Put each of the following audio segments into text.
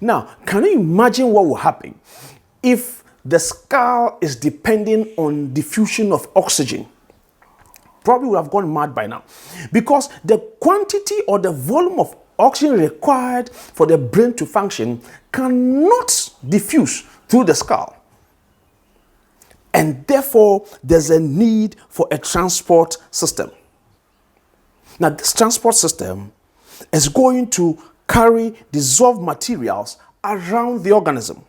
Now, can you imagine what will happen if the skull is depending on diffusion of oxygen? Probably would have gone mad by now, because the quantity or the volume of oxygen required for the brain to function cannot diffuse through the skull. And therefore, there's a need for a transport system. Now, this transport system is going to carry dissolved materials around the organism.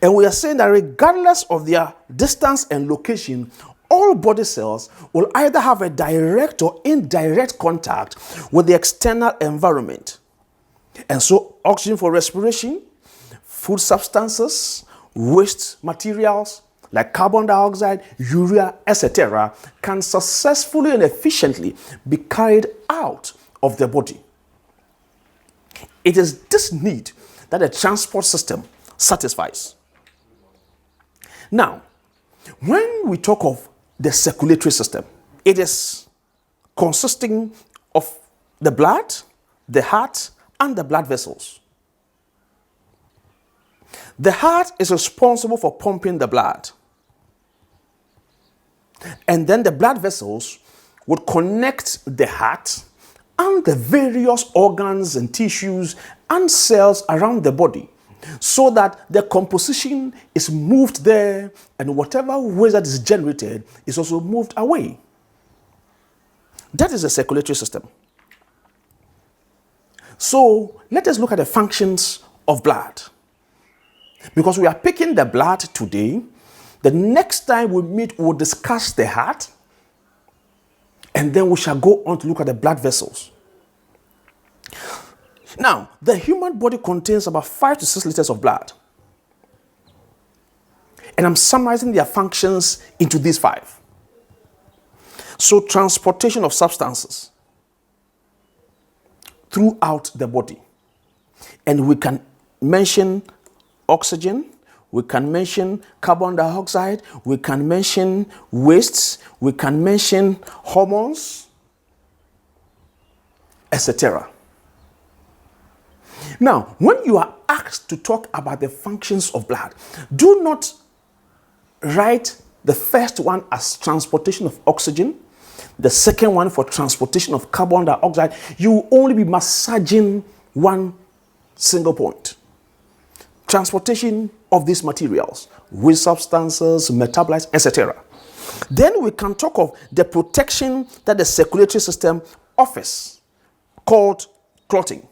And we are saying that regardless of their distance and location, all body cells will either have a direct or indirect contact with the external environment. And so oxygen for respiration, food substances, waste materials like carbon dioxide, urea, etc., can successfully and efficiently be carried out of the body. It is this need that the transport system satisfies. Now, when we talk of the circulatory system, it is consisting of the blood, the heart, and the blood vessels. The heart is responsible for pumping the blood. And then the blood vessels would connect the heart and the various organs and tissues and cells around the body, so that the composition is moved there, and whatever waste that is generated is also moved away. That is the circulatory system. So let us look at the functions of blood. Because we are picking the blood today, the next time we meet, we'll discuss the heart, and then we shall go on to look at the blood vessels. Now, the human body contains about 5 to 6 liters of blood. And I'm summarizing their functions into these 5. So, transportation of substances throughout the body. And we can mention oxygen, we can mention carbon dioxide, we can mention wastes, we can mention hormones, etc. Now, when you are asked to talk about the functions of blood, do not write the first one as transportation of oxygen, the second one for transportation of carbon dioxide. You will only be massaging one single point. Transportation of these materials, waste substances, metabolites, etc. Then we can talk of the protection that the circulatory system offers, called clotting.